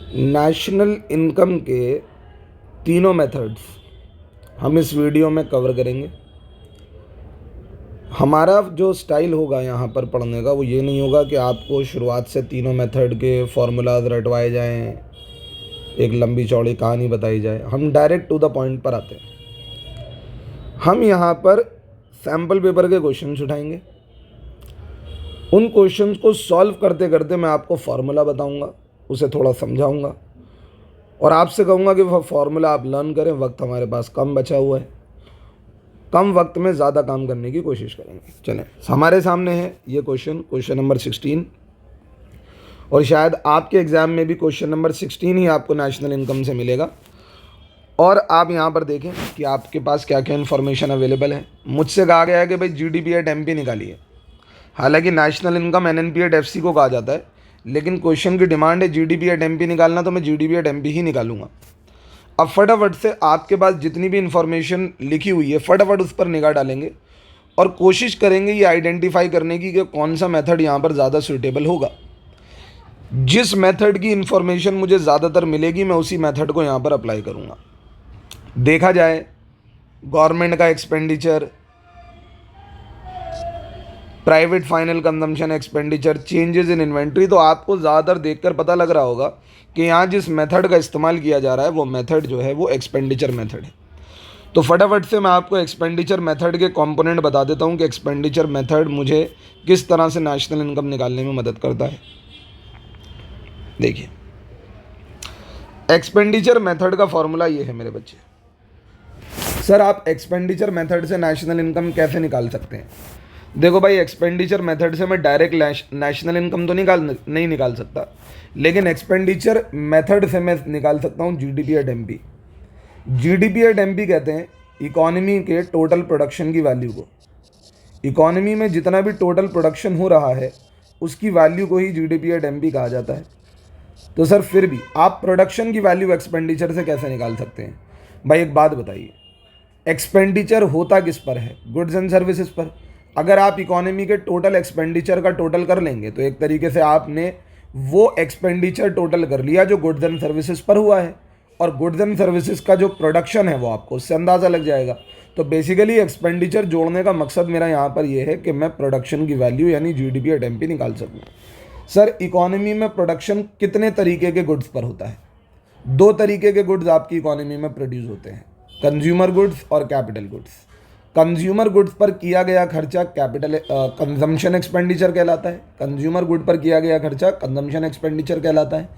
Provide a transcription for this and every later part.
National income के तीनों methods हम इस वीडियो में कवर करेंगे। हमारा जो स्टाइल होगा यहाँ पर पढ़ने का वो ये नहीं होगा कि आपको शुरुआत से तीनों मेथड के फॉर्मूलाज रटवाए जाएं, एक लंबी चौड़ी कहानी बताई जाए। हम डायरेक्ट टू द पॉइंट पर आते हैं। हम यहाँ पर सैम्पल पेपर के क्वेश्चंस उठाएंगे। उन क्वेश्चंस को सॉल्व करते करते मैं आपको फार्मूला बताऊंगा, उसे थोड़ा समझाऊंगा और आपसे कहूँगा कि वह फार्मूला आप लर्न करें। वक्त हमारे पास कम बचा हुआ है, कम वक्त में ज़्यादा काम करने की कोशिश करेंगे। चलें, हमारे सामने है ये क्वेश्चन नंबर 16 और शायद आपके एग्ज़ाम में भी क्वेश्चन नंबर 16 ही आपको नेशनल इनकम से मिलेगा। और आप यहाँ पर देखें कि आपके पास क्या क्या इन्फॉर्मेशन अवेलेबल है। मुझसे कहा गया है कि भाई GDP एट MP निकालिए। हालांकि national income NNP at FC को कहा जाता है, लेकिन क्वेश्चन की डिमांड है GDP एट MP निकालना, तो मैं GDP एट MP ही निकालूंगा। अब फटाफट से आपके पास जितनी भी इन्फॉर्मेशन लिखी हुई है फटाफट उस पर निगाह डालेंगे और कोशिश करेंगे ये आइडेंटिफाई करने की कि कौन सा मेथड यहाँ पर ज़्यादा सूटेबल होगा। जिस मेथड की इन्फॉर्मेशन मुझे ज़्यादातर मिलेगी मैं उसी मेथड को यहाँ पर अप्लाई करूँगा। देखा जाए गवर्नमेंट का expenditure, private final consumption expenditure, changes in inventory, तो आपको ज़्यादातर देखकर पता लग रहा होगा कि यहाँ जिस मेथड का इस्तेमाल किया जा रहा है वो मेथड जो है वो एक्सपेंडिचर मेथड है। तो फटाफट से मैं आपको एक्सपेंडिचर मेथड के कंपोनेंट बता देता हूँ कि एक्सपेंडिचर मेथड मुझे किस तरह से नेशनल इनकम निकालने में मदद करता है। देखिए, एक्सपेंडिचर मेथड का फॉर्मूला ये है मेरे बच्चे। सर आप एक्सपेंडिचर मेथड से नेशनल इनकम कैसे निकाल सकते हैं? देखो भाई, एक्सपेंडिचर मेथड से मैं डायरेक्ट नेशनल इनकम तो नहीं निकाल सकता, लेकिन एक्सपेंडिचर मेथड से मैं निकाल सकता हूँ GDP at MP। GDP at MP कहते हैं इकॉनमी के टोटल प्रोडक्शन की वैल्यू को। इकॉनमी में जितना भी टोटल प्रोडक्शन हो रहा है उसकी वैल्यू को ही GDP एट MP कहा जाता है। तो सर फिर भी आप प्रोडक्शन की वैल्यू एक्सपेंडिचर से कैसे निकाल सकते हैं? भाई एक बात बताइए, एक्सपेंडिचर होता किस पर है? गुड्स एंड सर्विसेज पर। अगर आप इकोनॉमी के टोटल एक्सपेंडिचर का टोटल कर लेंगे तो एक तरीके से आपने वो एक्सपेंडिचर टोटल कर लिया जो गुड्स एंड सर्विसेज पर हुआ है, और गुड्स एंड सर्विसेज का जो प्रोडक्शन है वो आपको उससे अंदाज़ा लग जाएगा। तो बेसिकली एक्सपेंडिचर जोड़ने का मकसद मेरा यहाँ पर ये है कि मैं प्रोडक्शन की वैल्यू यानी GDP एट MP निकाल सकूँ। सर इकोनॉमी में प्रोडक्शन कितने तरीके के गुड्स पर होता है? दो तरीके के गुड्स आपकी इकोनॉमी में प्रोड्यूस होते हैं, कंज्यूमर गुड्स और कैपिटल गुड्स। कंज्यूमर गुड्स पर किया गया खर्चा कंजम्पशन एक्सपेंडिचर कहलाता है। कंज्यूमर गुड पर किया गया खर्चा कंजम्पशन एक्सपेंडिचर कहलाता है।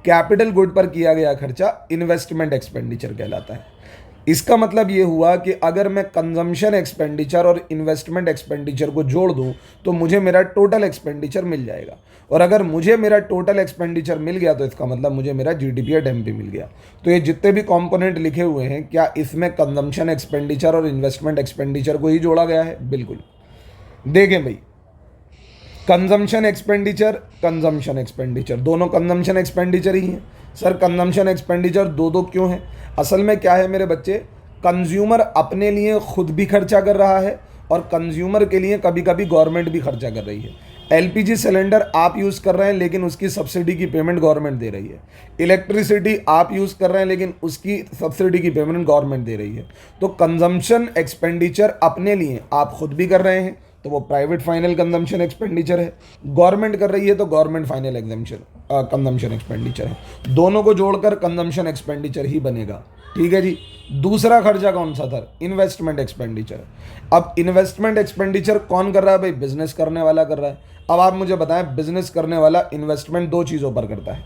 कैपिटल गुड पर किया गया खर्चा इन्वेस्टमेंट एक्सपेंडिचर कहलाता है। इसका मतलब ये हुआ कि अगर मैं कंजम्पशन एक्सपेंडिचर और इन्वेस्टमेंट एक्सपेंडिचर को जोड़ दूं तो मुझे मेरा टोटल एक्सपेंडिचर मिल जाएगा, और अगर मुझे मेरा टोटल एक्सपेंडिचर मिल गया तो इसका मतलब मुझे मेरा GDP एट MP मिल गया। तो ये जितने भी कंपोनेंट लिखे हुए हैं, क्या इसमें कंजम्पशन एक्सपेंडिचर और इन्वेस्टमेंट एक्सपेंडिचर को ही जोड़ा गया है? बिल्कुल। देखें भाई, कंजम्पशन एक्सपेंडिचर दोनों कंजम्पशन एक्सपेंडिचर ही हैं। सर कंजम्पशन एक्सपेंडिचर दो क्यों है? असल में क्या है मेरे बच्चे, कंज्यूमर अपने लिए खुद भी खर्चा कर रहा है और कंज्यूमर के लिए कभी कभी गवर्नमेंट भी खर्चा कर रही है। LPG सिलेंडर आप यूज़ कर रहे हैं लेकिन उसकी सब्सिडी की पेमेंट गवर्नमेंट दे रही है। इलेक्ट्रिसिटी आप यूज़ कर रहे हैं लेकिन उसकी सब्सिडी की पेमेंट गवर्नमेंट दे रही है। तो कंजम्पशन एक्सपेंडिचर अपने लिए आप खुद भी कर रहे हैं तो वो प्राइवेट फाइनल कंजम्पशन एक्सपेंडिचर है, गवर्नमेंट कर रही है तो गवर्नमेंट फाइनल कंजम्पशन एक्सपेंडिचर है। दोनों को जोड़कर कंजम्पशन एक्सपेंडिचर ही बनेगा। ठीक है जी। दूसरा खर्चा कौन सा था? Investment expenditure. अब इन्वेस्टमेंट एक्सपेंडिचर कौन कर रहा है भाई? बिजनेस करने वाला कर रहा है। अब आप मुझे बताएं, बिजनेस करने वाला इन्वेस्टमेंट दो चीज़ों पर करता है,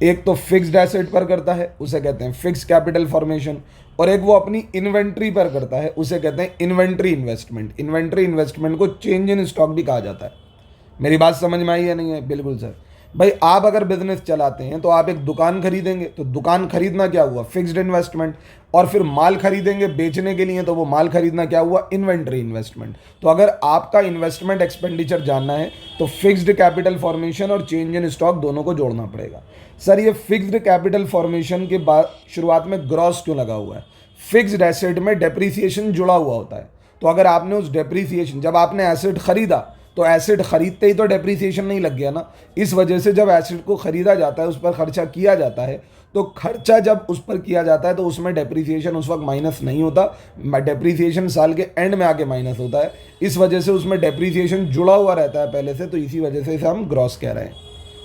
एक तो फिक्स्ड एसेट पर करता है उसे कहते हैं फिक्स कैपिटल फॉर्मेशन, और एक वो अपनी इन्वेंट्री पर करता है उसे कहते हैं इन्वेंट्री इन्वेस्टमेंट। इन्वेंट्री इन्वेस्टमेंट को चेंज इन स्टॉक भी कहा जाता है। मेरी बात समझ में आई है नहीं है? बिल्कुल सर। भाई आप अगर बिजनेस चलाते हैं तो आप एक दुकान खरीदेंगे, तो दुकान खरीदना क्या हुआ? Fixed investment. और फिर माल खरीदेंगे बेचने के लिए, तो वो माल खरीदना क्या हुआ? Inventory investment. तो अगर आपका इन्वेस्टमेंट एक्सपेंडिचर जानना है तो फिक्स्ड कैपिटल फॉर्मेशन और चेंज इन स्टॉक दोनों को जोड़ना पड़ेगा। सर ये फिक्स्ड कैपिटल फॉर्मेशन के बाद शुरुआत में ग्रॉस क्यों लगा हुआ है? फिक्स्ड एसेट में डेप्रीसिएशन जुड़ा हुआ होता है, तो अगर आपने उस डेप्रीसिएशन, जब आपने एसेट खरीदा तो एसेट खरीदते ही तो डेप्रीसिएशन नहीं लग गया ना। इस वजह से जब एसेट को खरीदा जाता है, उस पर खर्चा किया जाता है, तो खर्चा जब उस पर किया जाता है तो उसमें डेप्रीसिएशन उस वक्त माइनस नहीं होता, डेप्रीसिएशन साल के एंड में आके माइनस होता है। इस वजह से उसमें डेप्रीसिएशन जुड़ा हुआ रहता है पहले से, तो इसी वजह से इसे हम ग्रॉस कह रहे हैं।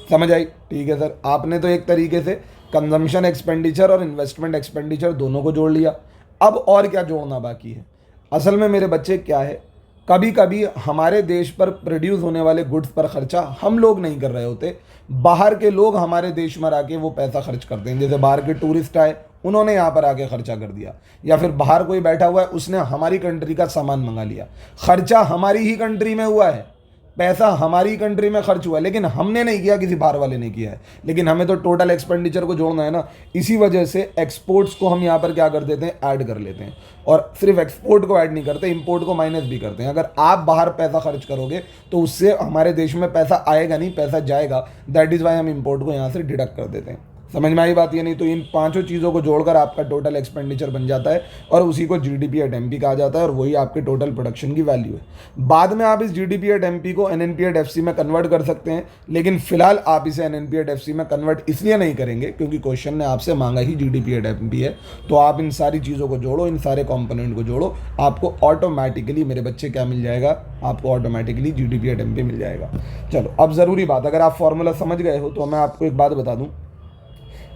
समझ आई? ठीक है सर, आपने तो एक तरीके से कंजम्पशन एक्सपेंडिचर और इन्वेस्टमेंट एक्सपेंडिचर दोनों को जोड़ लिया। अब और क्या जोड़ना बाकी है? असल में मेरे बच्चे क्या है, कभी कभी हमारे देश पर प्रोड्यूस होने वाले गुड्स पर खर्चा हम लोग नहीं कर रहे होते, बाहर के लोग हमारे देश में आके वो पैसा खर्च करते हैं। जैसे बाहर के टूरिस्ट आए, उन्होंने यहाँ पर आके खर्चा कर दिया, या फिर बाहर कोई बैठा हुआ है, उसने हमारी कंट्री का सामान मंगा लिया। खर्चा हमारी ही कंट्री में हुआ है, पैसा हमारी कंट्री में खर्च हुआ है, लेकिन हमने नहीं किया, किसी बाहर वाले ने किया है। लेकिन हमें तो टोटल एक्सपेंडिचर को जोड़ना है ना। इसी वजह से एक्सपोर्ट्स को हम यहाँ पर क्या कर देते हैं, ऐड कर लेते हैं। और सिर्फ एक्सपोर्ट को ऐड नहीं करते, इंपोर्ट को माइनस भी करते हैं। अगर आप बाहर पैसा खर्च करोगे तो उससे हमारे देश में पैसा आएगा नहीं, पैसा जाएगा। दैट इज़ वाई हम इंपोर्ट को यहाँ से डिडक्ट कर देते हैं। समझ में आई बात? ये नहीं तो इन पांचों चीज़ों को जोड़कर आपका टोटल एक्सपेंडिचर बन जाता है, और उसी को जीडीपी एट एमपी कहा जाता है, और वही आपके टोटल प्रोडक्शन की वैल्यू है। बाद में आप इस जीडीपी एट एमपी को एनएनपी एट एफसी में कन्वर्ट कर सकते हैं, लेकिन फिलहाल आप इसे एनएनपी एट एफसी में कन्वर्ट इसलिए नहीं करेंगे क्योंकि क्वेश्चन ने आपसे मांगा ही जीडीपी एट एमपी है। तो आप इन सारी चीज़ों को जोड़ो, इन सारे कॉम्पोनेंट को जोड़ो, आपको ऑटोमेटिकली मेरे बच्चे क्या मिल जाएगा, आपको ऑटोमेटिकली जीडीपी एट एमपी मिल जाएगा। चलो, अब ज़रूरी बात, अगर आप फॉर्मूला समझ गए हो तो मैं आपको एक बात बता दूँ।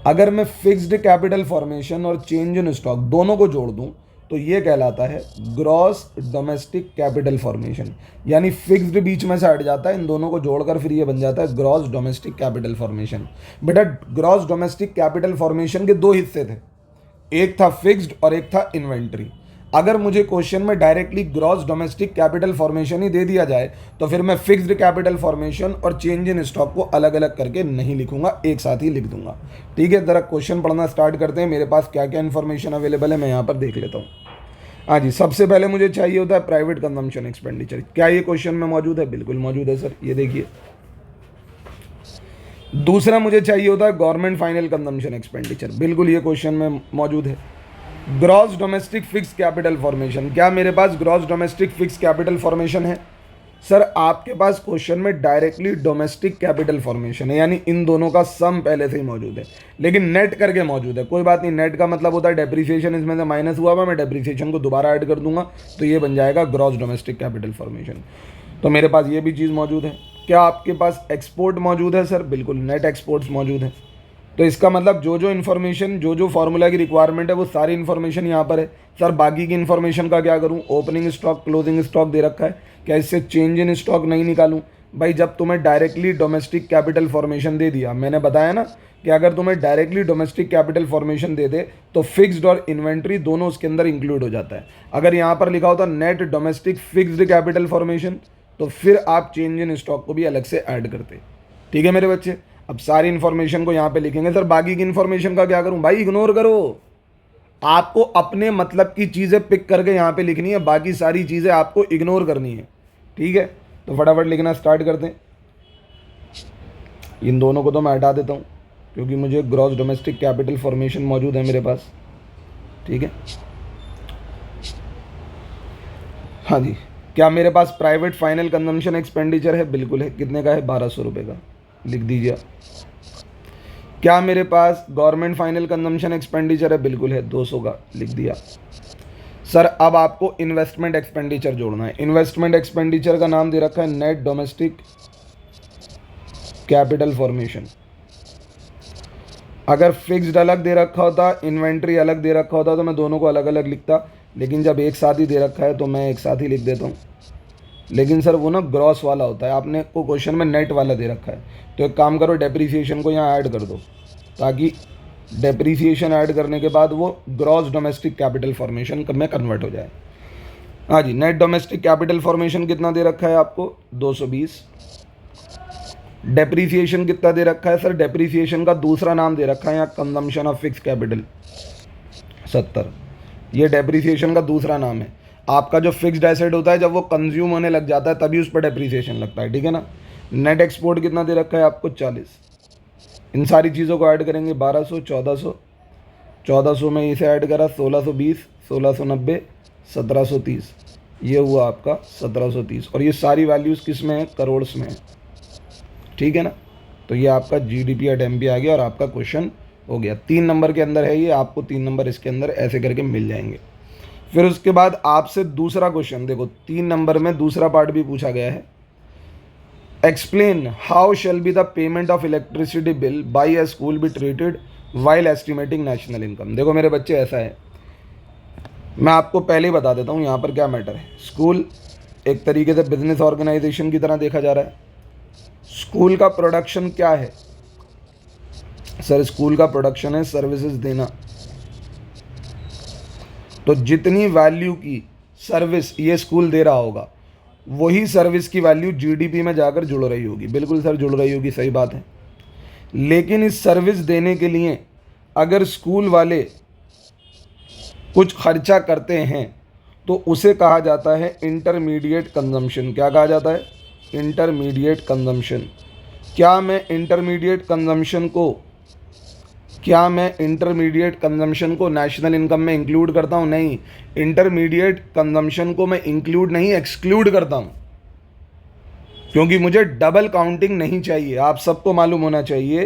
अगर मैं फिक्स्ड कैपिटल फॉर्मेशन और चेंज इन स्टॉक दोनों को जोड़ दूं तो ये कहलाता है ग्रॉस डोमेस्टिक कैपिटल फॉर्मेशन। यानी फिक्स्ड बीच में से हट जाता है, इन दोनों को जोड़कर फिर ये बन जाता है ग्रॉस डोमेस्टिक कैपिटल फॉर्मेशन। बेटा, ग्रॉस डोमेस्टिक कैपिटल फॉर्मेशन के दो हिस्से थे, एक था फिक्स्ड और एक था इन्वेंट्री। अगर मुझे क्वेश्चन में directly gross domestic capital formation ही दे दिया जाए तो फिर मैं फिक्स्ड कैपिटल फॉर्मेशन और चेंज इन स्टॉक को अलग अलग करके नहीं लिखूंगा, एक साथ ही लिख दूंगा। ठीक है, जरा क्वेश्चन पढ़ना स्टार्ट करते हैं। मेरे पास क्या क्या इन्फॉर्मेशन अवेलेबल है मैं यहाँ पर देख लेता हूँ। हाँ जी, सबसे पहले मुझे चाहिए होता है प्राइवेट कंजम्पशन एक्सपेंडिचर। क्या ये क्वेश्चन में मौजूद है? बिल्कुल मौजूद है सर, ये देखिए। दूसरा मुझे चाहिए होता है गवर्नमेंट फाइनल कंजम्पशन एक्सपेंडिचर, बिल्कुल ये क्वेश्चन में मौजूद है। Gross domestic fix capital formation, क्या मेरे पास gross domestic fix capital formation है? सर, आपके पास क्वेश्चन में डायरेक्टली डोमेस्टिक कैपिटल फॉर्मेशन है, यानी इन दोनों का सम पहले से ही मौजूद है, लेकिन नेट करके मौजूद है। कोई बात नहीं, नेट का मतलब होता है डेप्रीसिएशन इसमें से माइनस हुआ, मैं डेप्रीसिएशन को दोबारा ऐड कर दूंगा तो ये बन जाएगा ग्रॉस डोमेस्टिक कैपिटल फॉर्मेशन। तो मेरे पास ये भी चीज़ मौजूद है। क्या आपके पास एक्सपोर्ट मौजूद है? सर बिल्कुल, नेट एक्सपोर्ट्स मौजूद है। तो इसका मतलब जो जो इन्फॉर्मेशन, जो जो फार्मूला की रिक्वायरमेंट है वो सारी इन्फॉर्मेशन यहाँ पर है। सर बाकी की इन्फॉर्मेशन का क्या करूँ? ओपनिंग स्टॉक, क्लोजिंग स्टॉक दे रखा है, क्या इससे चेंज इन स्टॉक नहीं निकालूँ? भाई, जब तुम्हें डायरेक्टली डोमेस्टिक कैपिटल फॉर्मेशन दे दिया, मैंने बताया ना कि अगर तुम्हें डायरेक्टली डोमेस्टिक कैपिटल फॉर्मेशन दे दे तो फिक्स्ड और इन्वेंट्री दोनों उसके अंदर इंक्लूड हो जाता है। अगर यहाँ पर लिखा होता net domestic fixed capital formation तो फिर आप चेंज इन स्टॉक को भी अलग से ऐड करते। ठीक है मेरे बच्चे, अब सारी इन्फॉर्मेशन को यहाँ पे लिखेंगे। सर बाकी की इन्फॉर्मेशन का क्या करूँ? भाई इग्नोर करो, आपको अपने मतलब की चीज़ें पिक करके यहाँ पे लिखनी है, बाकी सारी चीज़ें आपको इग्नोर करनी है। ठीक है, तो फटाफट लिखना स्टार्ट करते हैं। इन दोनों को तो मैं हटा देता हूँ क्योंकि मुझे ग्रॉस डोमेस्टिक कैपिटल फॉर्मेशन मौजूद है मेरे पास। ठीक है, हाँ जी। क्या मेरे पास प्राइवेट फाइनल कंजम्पशन एक्सपेंडिचर है? बिल्कुल है। कितने का है? 1200 रुपये का, लिख दीजिए। क्या मेरे पास गवर्नमेंट फाइनल कंजम्पशन एक्सपेंडिचर है? बिल्कुल है, 200 का, लिख दिया। सर अब आपको इन्वेस्टमेंट एक्सपेंडिचर जोड़ना है। इन्वेस्टमेंट एक्सपेंडिचर का नाम दे रखा है नेट डोमेस्टिक कैपिटल फॉर्मेशन। अगर फिक्स्ड अलग दे रखा होता, इन्वेंट्री अलग दे रखा होता तो मैं दोनों को अलग अलग लिखता, लेकिन जब एक साथ ही दे रखा है तो मैं एक साथ ही लिख देता हूँ। लेकिन सर वो ना ग्रॉस वाला होता है, आपने को क्वेश्चन में नेट वाला दे रखा है, तो एक काम करो डेप्रीसिएशन को यहाँ ऐड कर दो, ताकि डेप्रीसिएशन ऐड करने के बाद वो ग्रॉस डोमेस्टिक कैपिटल फॉर्मेशन में कन्वर्ट हो जाए। हाँ जी, नेट डोमेस्टिक कैपिटल फॉर्मेशन कितना दे रखा है आपको? 220। डेप्रीसिएशन कितना दे रखा है? सर डेप्रीसिएशन का दूसरा नाम दे रखा है यहाँ कंजम्पशन ऑफ फिक्स कैपिटल, 70। ये डेप्रीसिएशन का दूसरा नाम है। आपका जो फिक्स्ड एसेट होता है जब वो कंज्यूम होने लग जाता है तभी उस पर डेप्रीसिएशन लगता है। ठीक है ना। नेट एक्सपोर्ट कितना दे रखा है आपको? 40। इन सारी चीज़ों को ऐड करेंगे, 1200, 1400, 1400 में इसे ऐड करा 1620, 1690, 1730, ये हुआ आपका 1730, और ये सारी वैल्यूज़ किस में है, करोड़्स में है, ठीक है ना। तो ये आपका जीडीपी एट एमपी आ गया और आपका क्वेश्चन हो गया। 3 नंबर के अंदर है ये, आपको 3 नंबर इसके अंदर ऐसे करके मिल जाएंगे। फिर उसके बाद आपसे दूसरा क्वेश्चन देखो, 3 नंबर में दूसरा पार्ट भी पूछा गया है। Explain how shall be the payment of electricity bill by a school be treated while estimating national income. देखो मेरे बच्चे, ऐसा है, मैं आपको पहले ही बता देता हूँ यहाँ पर क्या मैटर है। स्कूल एक तरीके से बिजनेस ऑर्गेनाइजेशन की तरह देखा जा रहा है। स्कूल का प्रोडक्शन क्या है सर? स्कूल का प्रोडक्शन है सर्विसेज देना। तो जितनी वैल्यू की सर्विस ये स्कूल दे रहा होगा, वही सर्विस की वैल्यू जीडीपी में जाकर जुड़ रही होगी। बिल्कुल सर, जुड़ रही होगी, सही बात है। लेकिन इस सर्विस देने के लिए अगर स्कूल वाले कुछ खर्चा करते हैं तो उसे कहा जाता है इंटरमीडिएट कंजम्पशन। क्या कहा जाता है? Intermediate consumption. क्या मैं इंटरमीडिएट कंजम्पशन को नेशनल इनकम में इंक्लूड करता हूँ? नहीं, इंटरमीडिएट कंजम्पशन को मैं इंक्लूड नहीं, एक्सक्लूड करता हूँ, क्योंकि मुझे डबल काउंटिंग नहीं चाहिए। आप सबको मालूम होना चाहिए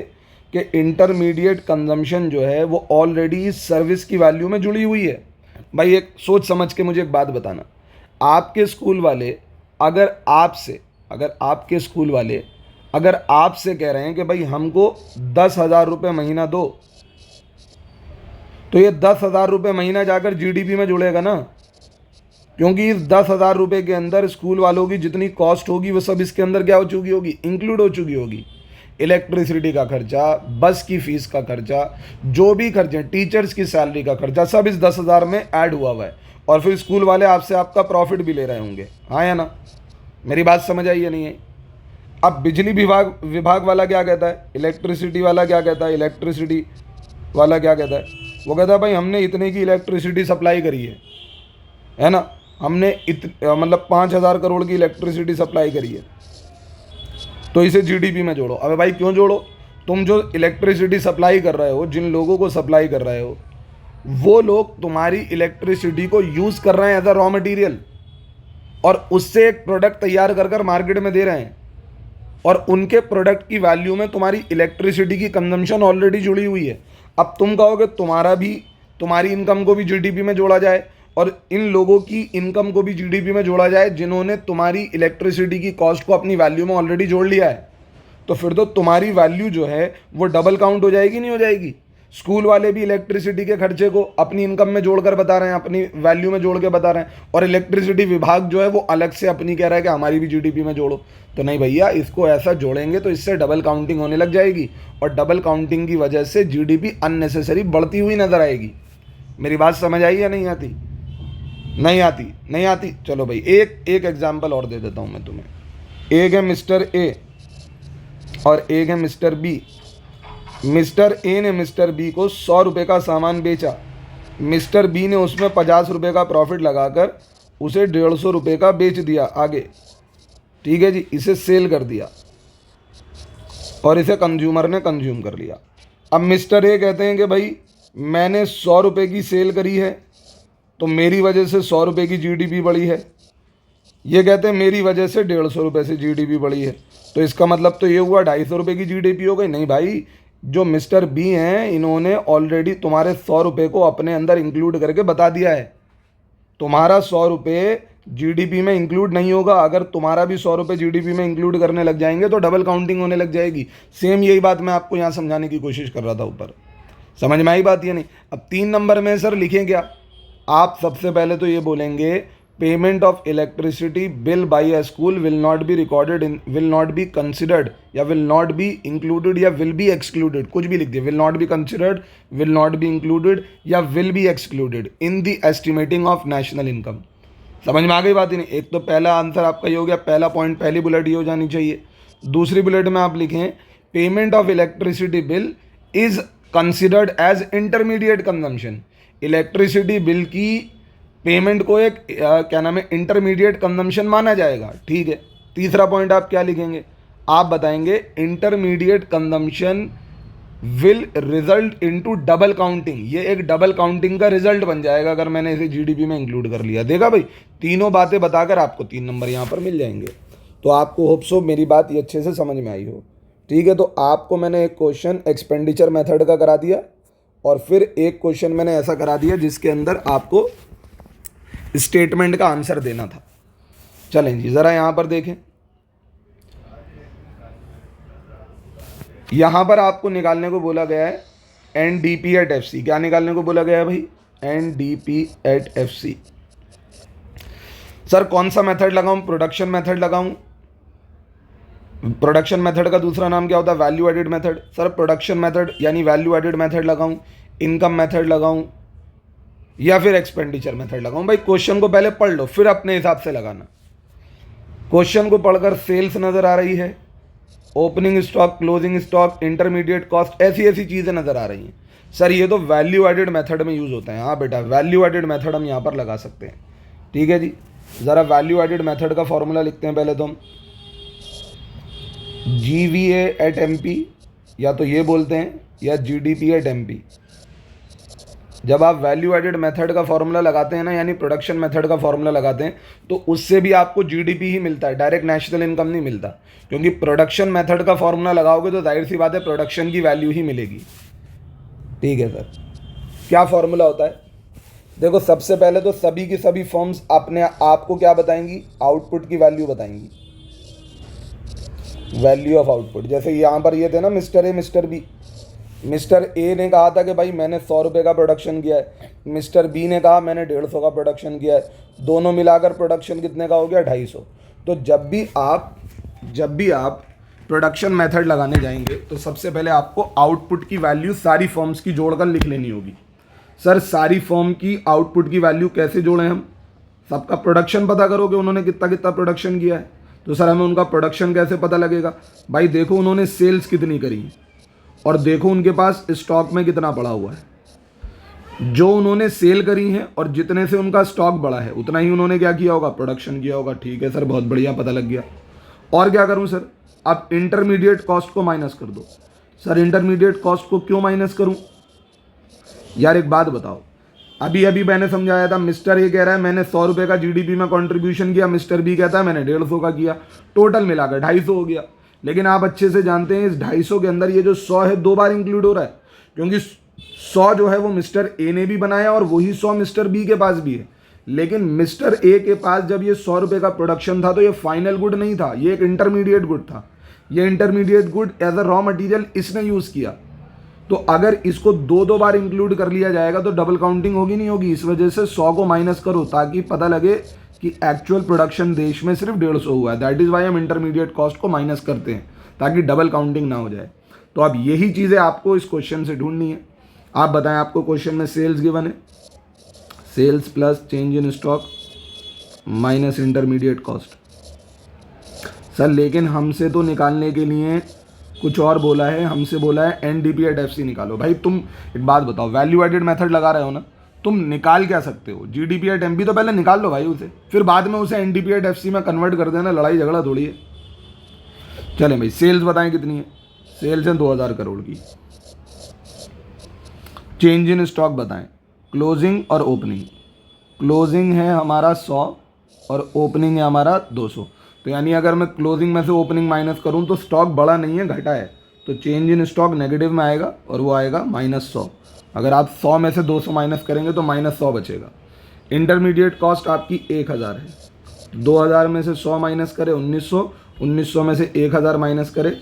कि इंटरमीडिएट कंजम्पशन जो है वो ऑलरेडी इस सर्विस की वैल्यू में जुड़ी हुई है। भाई एक सोच समझ के मुझे एक बात बताना, आपके स्कूल वाले अगर आपसे कह रहे हैं कि भाई हमको 10,000 रुपये महीना दो, तो ये 10,000 रुपये महीना जाकर जीडीपी में जुड़ेगा ना, क्योंकि इस 10,000 रुपये के अंदर स्कूल वालों की जितनी कॉस्ट होगी वो सब इसके अंदर क्या हो चुकी होगी, इंक्लूड हो चुकी होगी। इलेक्ट्रिसिटी का खर्चा, बस की फीस का खर्चा, जो भी खर्चे, टीचर्स की सैलरी का खर्चा, सब इस 10,000 में ऐड हुआ है। और फिर स्कूल वाले आपसे आपका प्रॉफिट भी ले रहे होंगे, हाँ या ना? मेरी बात समझ आई या नहीं है? अब बिजली विभाग वाला क्या कहता है, इलेक्ट्रिसिटी वाला क्या कहता है, वो कहता है भाई हमने इतने की इलेक्ट्रिसिटी सप्लाई करी है ना, हमने मतलब 5,000 करोड़ की इलेक्ट्रिसिटी सप्लाई करी है, तो इसे जीडीपी में जोड़ो। अबे भाई क्यों जोड़ो? तुम जो इलेक्ट्रिसिटी सप्लाई कर रहे हो, जिन लोगों को सप्लाई कर रहे हो, वो लोग तुम्हारी इलेक्ट्रिसिटी को यूज़ कर रहे हैं एज अ रॉ मटेरियल, और उससे एक प्रोडक्ट तैयार कर कर मार्केट में दे रहे हैं, और उनके प्रोडक्ट की वैल्यू में तुम्हारी इलेक्ट्रिसिटी की कंजम्पशन ऑलरेडी जुड़ी हुई है। अब तुम कहोगे तुम्हारी इनकम को भी जीडीपी में जोड़ा जाए और इन लोगों की इनकम को भी जीडीपी में जोड़ा जाए जिन्होंने तुम्हारी इलेक्ट्रिसिटी की कॉस्ट को अपनी वैल्यू में ऑलरेडी जोड़ लिया है, तो फिर तो तुम्हारी वैल्यू जो है वो डबल काउंट हो जाएगी, नहीं हो जाएगी? स्कूल वाले भी इलेक्ट्रिसिटी के खर्चे को अपनी इनकम में जोड़कर बता रहे हैं, अपनी वैल्यू में जोड़ के बता रहे हैं, और इलेक्ट्रिसिटी विभाग जो है वो अलग से अपनी कह रहा है कि हमारी भी जीडीपी में जोड़ो। तो नहीं भैया, इसको ऐसा जोड़ेंगे तो इससे डबल काउंटिंग होने लग जाएगी, और डबल काउंटिंग की वजह से जीडीपी अननेसेसरी बढ़ती हुई नजर आएगी। मेरी बात समझ आई या नहीं आती? नहीं आती। चलो भाई एक एग्जाम्पल और दे देता हूँ मैं तुम्हें। एक है मिस्टर ए और एक है मिस्टर बी। मिस्टर ए ने मिस्टर बी को 100 रुपये का सामान बेचा, मिस्टर बी ने उसमें 50 रुपये का प्रॉफिट लगाकर उसे 150 रुपये का बेच दिया आगे, ठीक है जी, इसे सेल कर दिया और इसे कंज्यूमर ने कंज्यूम कर लिया। अब मिस्टर ए कहते हैं कि भाई मैंने 100 रुपये की सेल करी है तो मेरी वजह से 100 रुपये की जीडीपी बढ़ी है। ये कहते हैं मेरी वजह से 150 रुपये से जीडीपी बढ़ी है, तो इसका मतलब तो ये हुआ 250 रुपये की जीडीपी हो गई। नहीं भाई, जो मिस्टर बी हैं इन्होंने ऑलरेडी तुम्हारे 100 रुपये को अपने अंदर इंक्लूड करके बता दिया है। तुम्हारा 100 रुपये जीडीपी में इंक्लूड नहीं होगा। अगर तुम्हारा भी 100 रुपये जीडीपी में इंक्लूड करने लग जाएंगे तो डबल काउंटिंग होने लग जाएगी। सेम यही बात मैं आपको यहाँ समझाने की कोशिश कर रहा था ऊपर। समझ में आई बात? ये नहीं। अब 3 नंबर में सर लिखें क्या? आप सबसे पहले तो ये बोलेंगे payment of electricity bill by a school will not be recorded in, will not be considered, या विल नॉट बी इंक्लूडेड, या विल बी एक्सक्लूडेड, कुछ भी लिख दिए। Will not be considered, will not be included, या will be excluded in the estimating of national income. समझ में आ गई बात ही नहीं? एक तो पहला आंसर आपका ये हो गया, पहला पॉइंट, पहली बुलेट ये हो जानी चाहिए। दूसरी बुलेट में आप लिखें payment of electricity bill is considered as intermediate consumption. Electricity bill की पेमेंट को एक क्या नाम है, इंटरमीडिएट कंजम्पशन माना जाएगा, ठीक है। तीसरा पॉइंट आप क्या लिखेंगे? आप बताएंगे intermediate consumption will result into double counting, ये एक डबल काउंटिंग का रिजल्ट बन जाएगा अगर मैंने इसे जीडीपी में इंक्लूड कर लिया। देखा भाई, तीनों बातें बताकर आपको 3 नंबर यहाँ पर मिल जाएंगे। तो आपको होप सो मेरी बात ये अच्छे से समझ में आई हो। ठीक है, तो आपको मैंने एक क्वेश्चन एक्सपेंडिचर मेथड का करा दिया और फिर एक क्वेश्चन मैंने ऐसा करा दिया जिसके अंदर आपको स्टेटमेंट का आंसर देना था। चलें जी, ज़रा यहाँ पर देखें। यहाँ पर आपको निकालने को बोला गया है एनडीपी एट एफसी। क्या निकालने को बोला गया है भाई? NDP at FC. सर कौन सा मेथड लगाऊं? प्रोडक्शन मेथड लगाऊं। प्रोडक्शन मेथड का दूसरा नाम क्या होता है? Value added method. Sir production method यानी वैल्यू एडेड मेथड लगाऊं, इनकम मेथड लगाऊं या फिर एक्सपेंडिचर मेथड लगाऊं? भाई क्वेश्चन को पहले पढ़ लो, फिर अपने हिसाब से लगाना। क्वेश्चन को पढ़कर सेल्स नजर आ रही है, opening stock, closing stock, intermediate cost, ऐसी ऐसी चीज़ें नज़र आ रही हैं। सर ये तो वैल्यू एडेड मेथड में यूज़ होता है। हाँ बेटा, वैल्यू एडेड मेथड हम यहाँ पर लगा सकते हैं। ठीक है जी, ज़रा वैल्यू एडेड मेथड का फॉर्मूला लिखते हैं पहले तो हम। GVA एट MP, या तो ये बोलते हैं या GDP एट MP। जब आप वैल्यू एडेड मेथड का फॉर्मूला लगाते हैं ना, यानी प्रोडक्शन मेथड का फॉर्मूला लगाते हैं, तो उससे भी आपको GDP ही मिलता है, डायरेक्ट नेशनल इनकम नहीं मिलता। क्योंकि प्रोडक्शन मेथड का फॉर्मूला लगाओगे तो जाहिर सी बात है प्रोडक्शन की वैल्यू ही मिलेगी। ठीक है सर, क्या फॉर्मूला होता है? देखो सबसे पहले तो सभी की सभी फॉर्म्स अपने आपको क्या बताएंगी? आउटपुट की वैल्यू बताएंगी, वैल्यू ऑफ आउटपुट। जैसे यहाँ पर ये थे ना mister A mister B. Mister A ने कहा था कि भाई मैंने 100 रुपये का प्रोडक्शन किया है, मिस्टर बी ने कहा मैंने 150 का प्रोडक्शन किया है, दोनों मिलाकर प्रोडक्शन कितने का हो गया? 250। तो जब भी आप प्रोडक्शन मेथड लगाने जाएंगे तो सबसे पहले आपको आउटपुट की वैल्यू सारी फॉर्म्स की जोड़कर लिख लेनी होगी। सर सारी फॉर्म की आउटपुट की वैल्यू कैसे जोड़ें हम? सबका प्रोडक्शन पता करोगे उन्होंने कितना कितना प्रोडक्शन किया है, तो सर हमें उनका प्रोडक्शन कैसे पता लगेगा? भाई देखो उन्होंने सेल्स कितनी करी और देखो उनके पास स्टॉक में कितना पड़ा हुआ है। जो उन्होंने सेल करी हैं और जितने से उनका स्टॉक बढ़ा है उतना ही उन्होंने क्या किया होगा? प्रोडक्शन किया होगा। ठीक है सर, बहुत बढ़िया, पता लग गया। और क्या करूं सर? अब इंटरमीडिएट कॉस्ट को माइनस कर दो। सर इंटरमीडिएट कॉस्ट को क्यों माइनस करूं? यार एक बात बताओ, अभी अभी मैंने समझाया था, मिस्टर ए कह रहा है मैंने 100 रुपये का GDP में कंट्रीब्यूशन किया, मिस्टर बी कहता है मैंने 150 का किया, टोटल मिलाकर 250 हो गया। लेकिन आप अच्छे से जानते हैं इस 250 के अंदर ये जो 100 है 2 बार इंक्लूड हो रहा है, क्योंकि 100 जो है वो मिस्टर ए ने भी बनाया और वही 100 मिस्टर बी के पास भी है। लेकिन मिस्टर ए के पास जब ये 100 रुपये का प्रोडक्शन था तो ये फाइनल गुड नहीं था, ये एक इंटरमीडिएट गुड था। ये intermediate good as a raw material इसने यूज़ किया। तो अगर इसको 2 बार इंक्लूड कर लिया जाएगा तो डबल काउंटिंग होगी नहीं होगी। इस वजह से 100 को माइनस करो ताकि पता लगे कि एक्चुअल प्रोडक्शन देश में सिर्फ 150 हुआ है। दैट इज़ वाई हम इंटरमीडिएट कॉस्ट को माइनस करते हैं ताकि डबल काउंटिंग ना हो जाए। तो अब यही चीज़ें आपको इस क्वेश्चन से ढूंढनी है। आप बताएं, आपको क्वेश्चन में सेल्स गिवन है, sales plus change in stock minus intermediate cost. Sir लेकिन हमसे तो निकालने के लिए कुछ और बोला है, हमसे बोला है एनडीपी एट एफसी निकालो। भाई तुम एक बात बताओ, वैल्यू एडेड मेथड लगा रहे हो ना, तुम निकाल क्या सकते हो? जीडीपी एट एमपी तो पहले निकाल लो भाई उसे, फिर बाद में उसे एनडीपी एट एफसी में कन्वर्ट कर देना। लड़ाई झगड़ा थोड़ी है। चलें भाई, सेल्स बताएं कितनी है? सेल्स है 2000 करोड़ की। चेंज इन स्टॉक बताएं, क्लोजिंग और ओपनिंग। क्लोजिंग है हमारा 100 और ओपनिंग है हमारा 200। तो यानी अगर मैं क्लोजिंग में से ओपनिंग माइनस करूं तो स्टॉक बढ़ा नहीं है, घटा है। तो चेंज इन स्टॉक नेगेटिव में आएगा और वो आएगा -100। अगर आप 100 में से 200 माइनस करेंगे तो -100 बचेगा। इंटरमीडिएट कॉस्ट आपकी 1000 है। 2000 में से 100 माइनस करे 1900, 1900 में से 1000 माइनस करे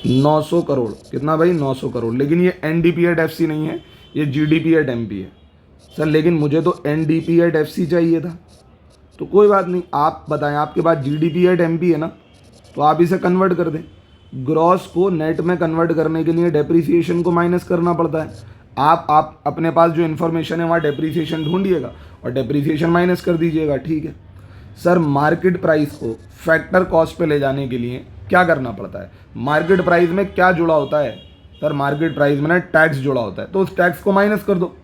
900 करोड़। कितना भाई? 900 करोड़। लेकिन ये एनडीपी एट एफसी नहीं है, ये जीडीपी एट एमपी है। सर लेकिन मुझे तो एनडीपी एट एफसी चाहिए था। तो कोई बात नहीं, आप बताएं, आपके पास जीडीपी एट एमपी है ना, तो आप इसे कन्वर्ट कर दें। ग्रॉस को नेट में कन्वर्ट करने के लिए डेप्रीसिएशन को माइनस करना पड़ता है। आप अपने पास जो इन्फॉर्मेशन है वहाँ डेप्रीसिएशन ढूंढिएगा और डेप्रीसिएशन माइनस कर दीजिएगा। ठीक है सर, मार्केट प्राइस को फैक्टर कॉस्ट पे ले जाने के लिए क्या करना पड़ता है? मार्केट प्राइस में क्या जुड़ा होता है? सर मार्केट प्राइस में ना टैक्स जुड़ा होता है, तो उस टैक्स को माइनस कर दो।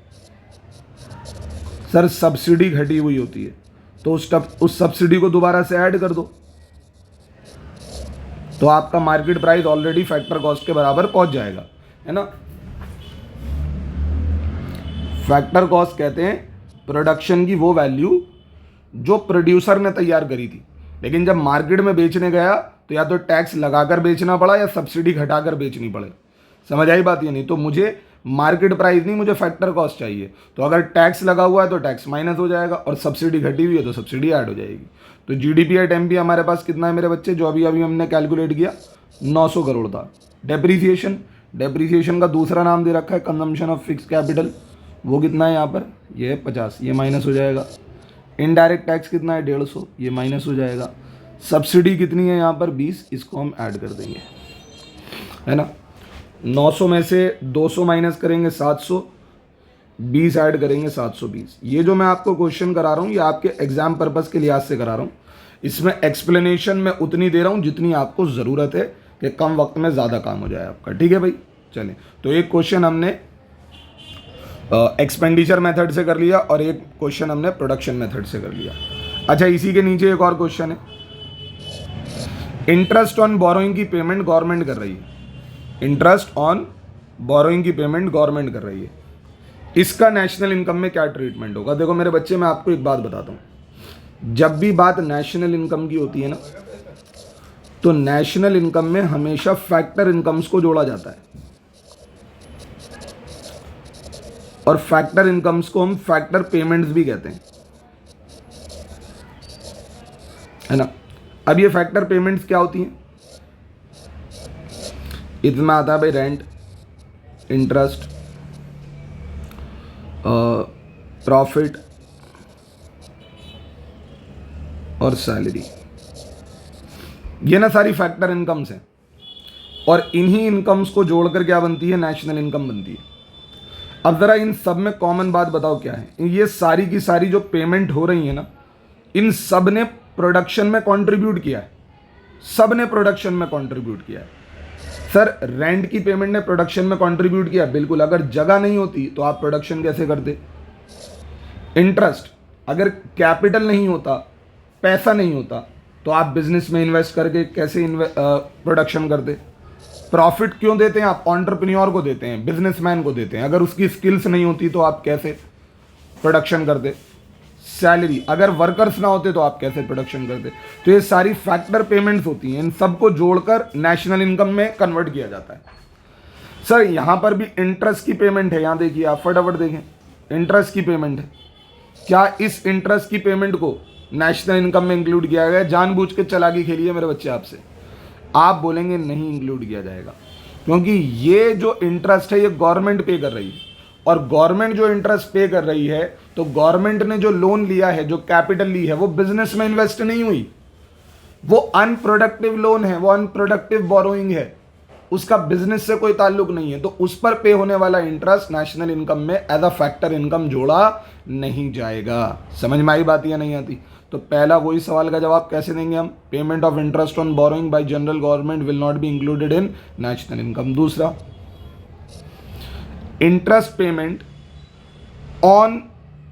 सर सब्सिडी घटी हुई होती है तो उस सब्सिडी को दोबारा से ऐड कर दो। तो आपका market price already factor cost के बराबर पहुंच जाएगा, है ना। फैक्टर कॉस्ट कहते हैं प्रोडक्शन की वो वैल्यू जो प्रोड्यूसर ने तैयार करी थी, लेकिन जब मार्केट में बेचने गया तो या तो टैक्स लगाकर बेचना पड़ा या सब्सिडी घटाकर बेचनी पड़े। समझ आई बात या नहीं। तो मुझे मार्केट प्राइस नहीं, मुझे फैक्टर कॉस्ट चाहिए। तो अगर टैक्स लगा हुआ है तो टैक्स माइनस हो जाएगा और सब्सिडी घटी हुई है तो सब्सिडी ऐड हो जाएगी। तो जीडीपी एट एमपी हमारे पास कितना है मेरे बच्चे, जो अभी अभी हमने कैलकुलेट किया 900 करोड़ था। डेप्रीसिएशन का दूसरा नाम दे रखा है कंजम्पशन ऑफ फिक्स कैपिटल, वो कितना है यहाँ पर, ये है 50, ये माइनस हो जाएगा। इनडायरेक्ट टैक्स कितना है 150, ये माइनस हो जाएगा। सब्सिडी कितनी है यहाँ पर 20, इसको हम ऐड कर देंगे, है ना। 900 में से 200 माइनस करेंगे 700, 20 ऐड करेंगे 720। ये जो मैं आपको क्वेश्चन करा रहा हूँ ये आपके एग्जाम पर्पस के लिहाज से करा रहा हूँ। इसमें एक्सप्लेनेशन मैं उतनी दे रहा हूँ जितनी आपको ज़रूरत है कि कम वक्त में ज़्यादा काम हो जाए आपका, ठीक है भाई। चलें, तो एक क्वेश्चन हमने एक्सपेंडिचर मेथड से कर लिया और एक क्वेश्चन हमने प्रोडक्शन मेथड से कर लिया। अच्छा, इसी के नीचे एक और क्वेश्चन है, इंटरेस्ट ऑन बोरोइंग की पेमेंट गवर्नमेंट कर रही है। इंटरेस्ट ऑन बोरोइंग की पेमेंट गवर्नमेंट कर रही है, इसका नेशनल इनकम में क्या ट्रीटमेंट होगा। देखो मेरे बच्चे, मैं आपको एक बात बताता हूँ, जब भी बात नेशनल इनकम की होती है ना, तो नेशनल इनकम में हमेशा फैक्टर इनकम्स को जोड़ा जाता है और फैक्टर इनकम्स को हम फैक्टर पेमेंट्स भी कहते हैं, है ना। अब ये फैक्टर पेमेंट्स क्या होती हैं, इसमें आता है भाई रेंट, इंटरेस्ट, प्रॉफिट और सैलरी, ये ना सारी फैक्टर इनकम्स हैं और इन्हीं इनकम्स को जोड़कर क्या बनती है, नेशनल इनकम बनती है। अब ज़रा इन सब में कॉमन बात बताओ क्या है, ये सारी की सारी जो पेमेंट हो रही है ना, इन सब ने प्रोडक्शन में कंट्रीब्यूट किया है, सब ने प्रोडक्शन में कंट्रीब्यूट किया है। सर रेंट की पेमेंट ने प्रोडक्शन में कंट्रीब्यूट किया, बिल्कुल, अगर जगह नहीं होती तो आप प्रोडक्शन कैसे करते। इंटरेस्ट, अगर कैपिटल नहीं होता, पैसा नहीं होता, तो आप बिजनेस में इन्वेस्ट करके कैसे प्रोडक्शन करते। प्रॉफिट क्यों देते हैं आप, एंटरप्रेन्योर को देते हैं, बिजनेसमैन को देते हैं, अगर उसकी स्किल्स नहीं होती तो आप कैसे प्रोडक्शन करते। सैलरी, अगर वर्कर्स ना होते तो आप कैसे प्रोडक्शन करते। तो ये सारी फैक्टर पेमेंट्स होती हैं, इन सबको जोड़कर नेशनल इनकम में कन्वर्ट किया जाता है। सर यहाँ पर भी इंटरेस्ट की पेमेंट है, यहाँ देखिए आप फटाफट देखें, इंटरेस्ट की पेमेंट है। क्या इस इंटरेस्ट की पेमेंट को नेशनल इनकम में इंक्लूड किया गया है। जानबूझ के चालाकी खेलिए मेरे बच्चे आपसे, आप बोलेंगे नहीं इंक्लूड किया जाएगा, क्योंकि ये जो इंटरेस्ट है ये गवर्नमेंट पे कर रही है, और गवर्नमेंट जो इंटरेस्ट पे कर रही है तो गवर्नमेंट ने जो लोन लिया है, जो कैपिटल ली है, वो बिजनेस में इन्वेस्ट नहीं हुई, वो अनप्रोडक्टिव लोन है, वो अनप्रोडक्टिव बोरोइंग है, उसका बिजनेस से कोई ताल्लुक नहीं है, तो उस पर पे होने वाला इंटरेस्ट नेशनल इनकम में एज अ फैक्टर इनकम जोड़ा नहीं जाएगा। समझ में आई बात या नहीं आती। तो पहला वही सवाल का जवाब कैसे देंगे हम, payment of interest on borrowing by general government will not be included in national income. दूसरा, interest payment on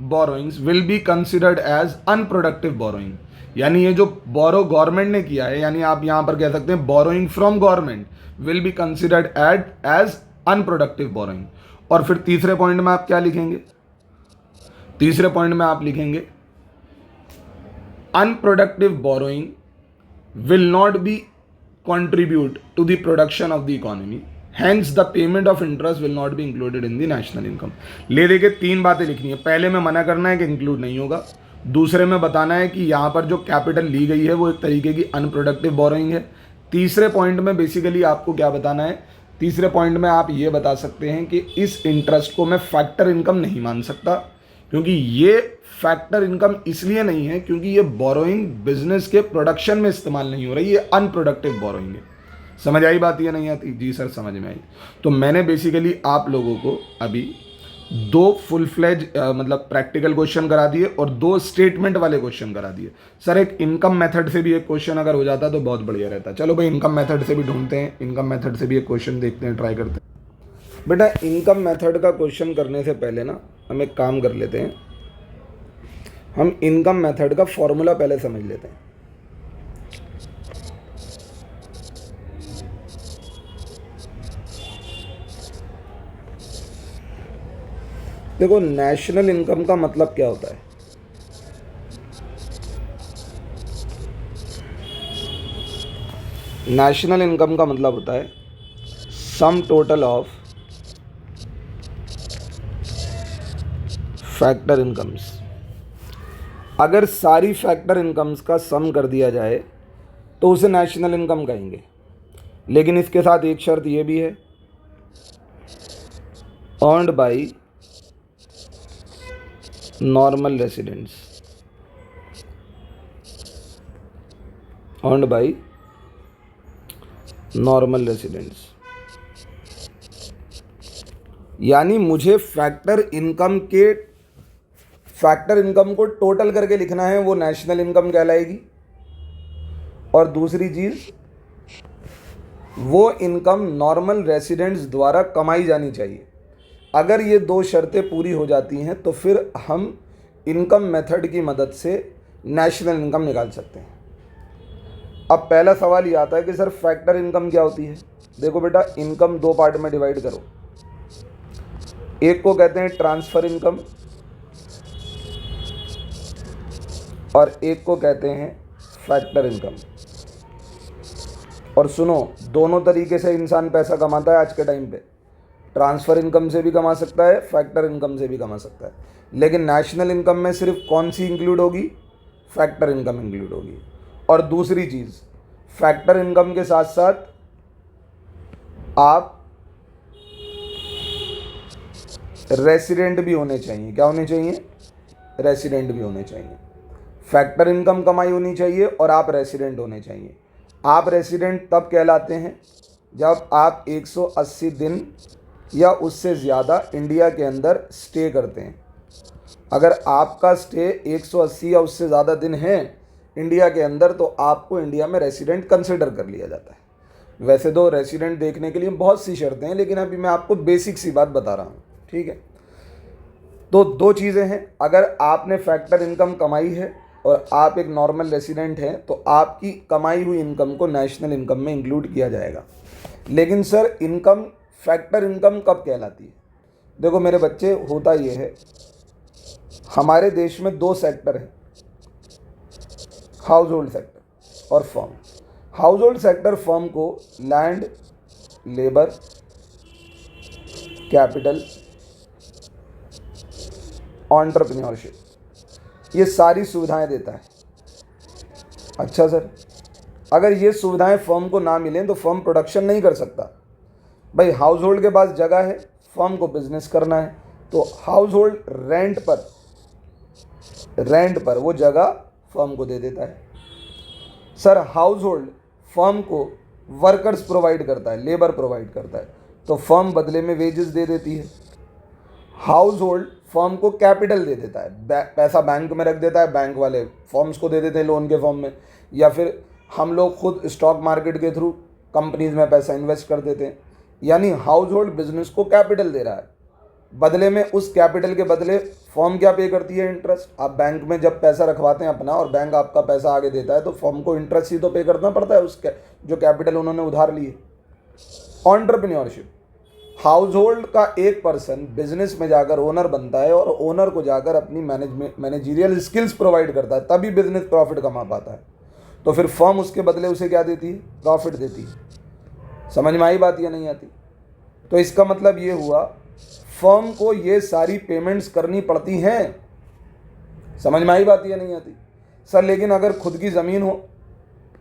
borrowings will be considered as unproductive borrowing, यानी ये जो बोरो गवर्नमेंट ने किया है, यानी आप यहां पर कह सकते हैं borrowing from government will be considered as unproductive borrowing. और फिर तीसरे पॉइंट में आप क्या लिखेंगे, तीसरे पॉइंट में आप लिखेंगे unproductive borrowing will not B contribute to the production of the economy, hence the payment of interest will not be included in the national income। ले देके तीन बातें लिखनी है, पहले में मना करना है कि इंक्लूड नहीं होगा, दूसरे में बताना है कि यहाँ पर जो कैपिटल ली गई है वो एक तरीके की अनप्रोडक्टिव बोरोइंग है, तीसरे पॉइंट में बेसिकली आपको क्या बताना है, तीसरे पॉइंट में आप ये बता सकते हैं कि इस इंटरेस्ट को मैं फैक्टर इनकम नहीं मान सकता, क्योंकि ये फैक्टर इनकम इसलिए नहीं है क्योंकि ये बोरोइंग बिजनेस के प्रोडक्शन में इस्तेमाल नहीं हो रही, ये अनप्रोडक्टिव बोरोइंग है। समझ आई बात या नहीं आती? जी सर समझ में आई। तो मैंने बेसिकली आप लोगों को अभी दो फुल फ्लेज मतलब प्रैक्टिकल क्वेश्चन करा दिए और दो स्टेटमेंट वाले क्वेश्चन करा दिए। सर एक इनकम मेथड से भी एक क्वेश्चन अगर हो जाता तो बहुत बढ़िया रहता। चलो भाई इनकम मेथड से भी ढूंढते हैं, इनकम मेथड से भी एक क्वेश्चन देखते हैं, ट्राई करते हैं। बेटा इनकम मेथड का क्वेश्चन करने से पहले ना हम एक काम कर लेते हैं, हम इनकम मेथड का फॉर्मूला पहले समझ लेते हैं। देखो नेशनल इनकम का मतलब क्या होता है? नेशनल इनकम का मतलब होता है sum total of factor incomes. अगर सारी फैक्टर इनकम्स का सम कर दिया जाए तो उसे नेशनल इनकम कहेंगे। लेकिन इसके साथ एक शर्त ये भी है, earned by normal residents, earned by normal residents. यानी मुझे फैक्टर इनकम को टोटल करके लिखना है, वो नेशनल इनकम कहलाएगी। और दूसरी चीज़, वो इनकम नॉर्मल रेसिडेंट्स द्वारा कमाई जानी चाहिए। अगर ये दो शर्तें पूरी हो जाती हैं तो फिर हम इनकम मेथड की मदद से नेशनल इनकम निकाल सकते हैं। अब पहला सवाल ये आता है कि सर फैक्टर इनकम क्या होती है? देखो बेटा, इनकम दो पार्ट में डिवाइड करो। एक को कहते हैं ट्रांसफ़र इनकम और एक को कहते हैं फैक्टर इनकम। और सुनो, दोनों तरीके से इंसान पैसा कमाता है आज के टाइम पे। ट्रांसफ़र इनकम से भी कमा सकता है, फैक्टर इनकम से भी कमा सकता है। लेकिन नेशनल इनकम में सिर्फ कौन सी इंक्लूड होगी? फैक्टर इनकम इंक्लूड होगी। और दूसरी चीज़, फैक्टर इनकम के साथ साथ आप रेसिडेंट भी होने चाहिए। क्या होने चाहिए? रेसिडेंट भी होने चाहिए। फैक्टर इनकम कमाई होनी चाहिए और आप रेसिडेंट होने चाहिए। आप रेसिडेंट तब कहलाते हैं जब आप 180 दिन या उससे ज़्यादा इंडिया के अंदर स्टे करते हैं। अगर आपका स्टे 180 या उससे ज़्यादा दिन है इंडिया के अंदर तो आपको इंडिया में रेसिडेंट कंसिडर कर लिया जाता है। वैसे तो रेसिडेंट देखने के लिए बहुत सी शर्तें हैं, लेकिन अभी मैं आपको बेसिक सी बात बता रहा हूँ, ठीक है? तो दो चीज़ें हैं, अगर आपने फैक्टर इनकम कमाई है और आप एक नॉर्मल रेसिडेंट हैं तो आपकी कमाई हुई इनकम को नेशनल इनकम में इंक्लूड किया जाएगा। लेकिन सर इनकम फैक्टर इनकम कब कहलाती है? देखो मेरे बच्चे, होता ये है, हमारे देश में दो सेक्टर हैं, हाउस होल्ड सेक्टर और firm. House hold sector firm को लैंड, लेबर, कैपिटल, एंटरप्रेन्योरशिप, ये सारी सुविधाएं देता है। अच्छा सर, अगर ये सुविधाएं फर्म को ना मिलें तो फर्म प्रोडक्शन नहीं कर सकता। भाई हाउस होल्ड के पास जगह है, फर्म को बिजनेस करना है, तो हाउस होल्ड रेंट पर वो जगह फर्म को दे देता है। सर हाउस होल्ड फर्म को वर्कर्स प्रोवाइड करता है, लेबर प्रोवाइड करता है, तो फर्म बदले में वेजेस दे देती है। हाउस होल्ड फर्म को कैपिटल दे देता है, पैसा बैंक में रख देता है, बैंक वाले फर्म्स को दे देते हैं लोन के फॉर्म में, या फिर हम लोग खुद स्टॉक मार्केट के थ्रू कंपनीज में पैसा इन्वेस्ट कर देते हैं। यानी हाउस होल्ड बिजनेस को कैपिटल दे रहा है, बदले में उस कैपिटल के बदले फर्म क्या पे करती है? इंटरेस्ट। आप बैंक में जब पैसा रखवाते हैं अपना और बैंक आपका पैसा आगे देता है तो फर्म को इंटरेस्ट ही तो पे करना पड़ता है उस जो कैपिटल उन्होंने उधार लिए। एंटरप्रेन्योरशिप, हाउस होल्ड का एक पर्सन बिजनेस में जाकर ओनर बनता है और ओनर को जाकर अपनी मैनेजरियल स्किल्स प्रोवाइड करता है, तभी बिजनेस प्रॉफिट कमा पाता है। तो फिर फर्म उसके बदले उसे क्या देती है? प्रॉफिट देती है। समझ में आई बात या नहीं आती? तो इसका मतलब ये हुआ फर्म को ये सारी पेमेंट्स करनी पड़ती हैं। समझ में आई बात या नहीं आती? सर लेकिन अगर खुद की ज़मीन हो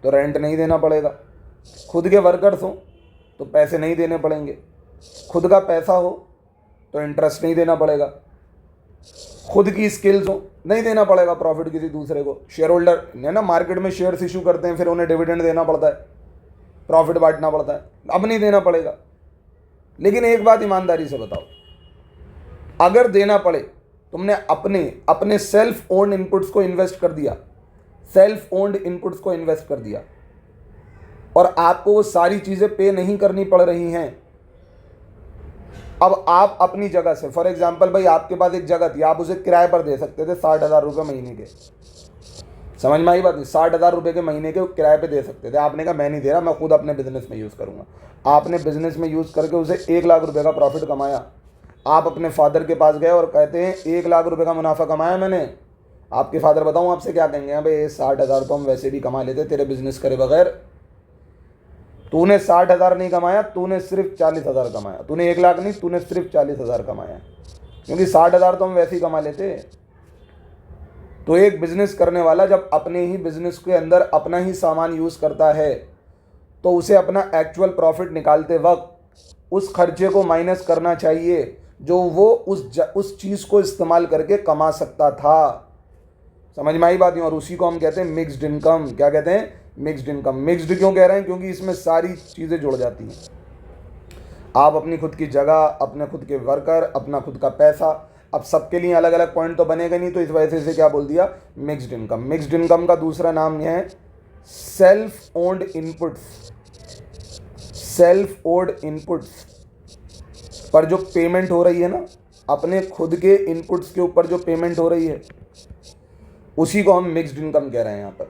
तो रेंट नहीं देना पड़ेगा, खुद के वर्कर्स हो तो पैसे नहीं देने पड़ेंगे, खुद का पैसा हो तो इंटरेस्ट नहीं देना पड़ेगा, खुद की स्किल्स हो नहीं देना पड़ेगा प्रॉफिट किसी दूसरे को। शेयर होल्डर है ना, मार्केट में शेयर्स इशू करते हैं, फिर उन्हें डिविडेंड देना पड़ता है, प्रॉफिट बांटना पड़ता है, अब नहीं देना पड़ेगा। लेकिन एक बात ईमानदारी से बताओ, अगर देना पड़े, तुमने अपने सेल्फ ओन्ड इनपुट्स को इन्वेस्ट कर दिया, सेल्फ ओन्ड इनपुट्स को इन्वेस्ट कर दिया और आपको वो सारी चीज़ें पे नहीं करनी पड़ रही हैं। अब आप अपनी जगह से, फॉर एग्जांपल भाई आपके पास एक जगह थी, आप उसे किराए पर दे सकते थे 60,000 रुपये महीने के। समझ में आई बात? 60,000 रुपये के महीने के किराए पे दे सकते थे। आपने कहा मैं नहीं दे रहा, मैं खुद अपने बिजनेस में यूज़ करूँगा। आपने बिजनेस में यूज़ करके उसे 1 लाख रुपये का प्रॉफिट कमाया। आप अपने फादर के पास गए और कहते हैं 1 लाख रुपए का मुनाफा कमाया मैंने, आपके फादर बताऊं आपसे क्या कहेंगे? भाई 60,000 तो हम वैसे भी कमा लेते तेरे बिजनेस करे बगैर। तूने 60,000 नहीं कमाया, तूने सिर्फ 40,000 कमाया। तूने 1 लाख नहीं, तूने सिर्फ 40,000 कमाया, क्योंकि 60,000 तो हम वैसे ही कमा लेते। तो एक बिजनेस करने वाला जब अपने ही बिजनेस के अंदर अपना ही सामान यूज करता है तो उसे अपना एक्चुअल प्रॉफिट निकालते वक्त उस खर्चे को माइनस करना चाहिए जो वो उस चीज को इस्तेमाल करके कमा सकता था। समझ में आई बात? और उसी को हम कहते हैं मिक्स्ड इनकम। क्या कहते हैं? Mixed income. मिक्स्ड क्यों कह रहे हैं? क्योंकि इसमें सारी चीजें जुड़ जाती हैं। आप अपनी खुद की जगह, अपने खुद के वर्कर, अपना खुद का पैसा, अब सबके लिए अलग अलग पॉइंट तो बनेगा नहीं, तो इस वजह से क्या बोल दिया? Mixed income. मिक्स्ड इनकम का दूसरा नाम यह है self owned inputs. Self owned inputs पर जो पेमेंट हो रही है ना, अपने खुद के इनपुट्स के ऊपर जो पेमेंट हो रही है, उसी को हम मिक्स्ड इनकम कह रहे हैं यहाँ पर।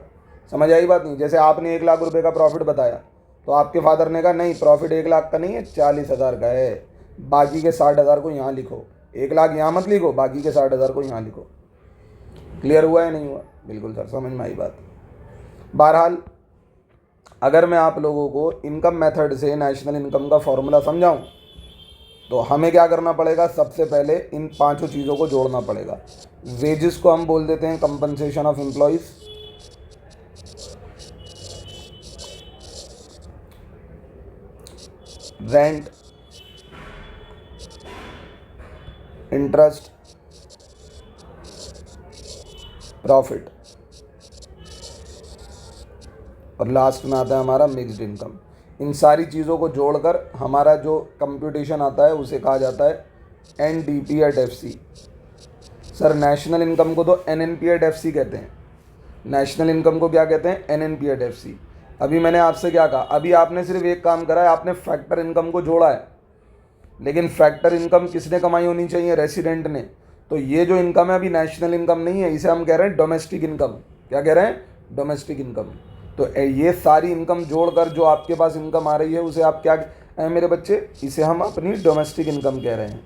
समझ आई बात? नहीं, जैसे आपने 1 लाख रुपए का प्रॉफिट बताया तो आपके फादर ने कहा नहीं, प्रॉफिट 1 लाख का नहीं है, 40,000 का है, बाकी के 60,000 को यहाँ लिखो। 1 लाख यहाँ मत लिखो, बाकी के 60,000 को यहाँ लिखो। क्लियर हुआ या नहीं हुआ? बिल्कुल सर, समझ में आई बात। बहरहाल अगर मैं आप लोगों को इनकम मेथड से नेशनल इनकम का फॉर्मूला समझाऊं तो हमें क्या करना पड़ेगा? सबसे पहले इन पांचों चीज़ों को जोड़ना पड़ेगा। वेजेस को हम बोल देते हैं compensation of employees, rent, interest, profit, और लास्ट में आता है हमारा मिक्स्ड इनकम। इन सारी चीज़ों को जोड़कर हमारा जो कंप्यूटेशन आता है उसे कहा जाता है NDP/FC। सर नेशनल इनकम को तो NNP/FC कहते हैं। नेशनल इनकम को क्या कहते हैं? NNP/FC। अभी मैंने आपसे क्या कहा? अभी आपने सिर्फ एक काम करा है, आपने फैक्टर इनकम को जोड़ा है, लेकिन फैक्टर इनकम किसने कमाई होनी चाहिए? रेसिडेंट ने। तो ये जो इनकम है अभी नेशनल इनकम नहीं है, इसे हम कह रहे हैं डोमेस्टिक इनकम। क्या कह रहे हैं? Domestic income. तो ये सारी इनकम जोड़कर जो आपके पास इनकम आ रही है उसे आप क्या हैं मेरे बच्चे? इसे हम अपनी डोमेस्टिक इनकम कह रहे हैं।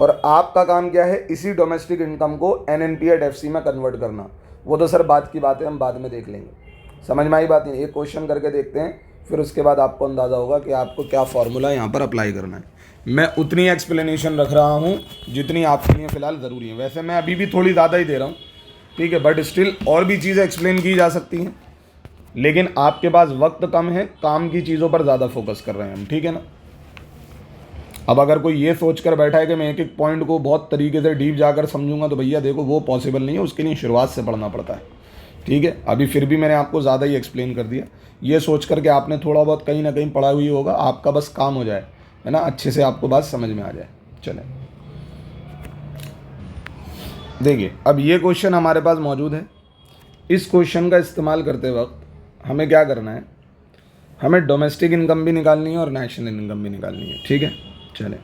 और आपका काम क्या है? इसी डोमेस्टिक इनकम को NNP/FC में कन्वर्ट करना। वो तो सर बात की बात है, हम बाद में देख लेंगे। समझ में आई बात? नहीं, एक क्वेश्चन करके देखते हैं, फिर उसके बाद आपको अंदाज़ा होगा कि आपको क्या फॉर्मूला यहाँ पर अप्लाई करना है। मैं उतनी एक्सप्लेनेशन रख रहा हूँ जितनी आपके लिए फ़िलहाल ज़रूरी है। वैसे मैं अभी भी थोड़ी ज़्यादा ही दे रहा हूँ, ठीक है, बट स्टिल और भी चीज़ें एक्सप्लेन की जा सकती हैं, लेकिन आपके पास वक्त कम है, काम की चीज़ों पर ज़्यादा फोकस कर रहे हैं हम, ठीक है ना। अब अगर कोई ये सोच कर बैठा है कि मैं एक एक पॉइंट को बहुत तरीके से डीप जाकर समझूंगा, तो भैया देखो वो पॉसिबल नहीं है, उसके लिए शुरुआत से पढ़ना पड़ता है, ठीक है। अभी फिर भी मैंने आपको ज़्यादा ही एक्सप्लेन कर दिया, ये सोच कर के आपने थोड़ा बहुत कहीं ना कहीं पढ़ा हुई होगा, आपका बस काम हो जाए, है ना, अच्छे से आपको बात समझ में आ जाए। चलें देखिए, अब ये क्वेश्चन हमारे पास मौजूद है। इस क्वेश्चन का इस्तेमाल करते वक्त हमें क्या करना है? हमें डोमेस्टिक इनकम भी निकालनी है और नेशनल इनकम भी निकालनी है, ठीक है। चलें,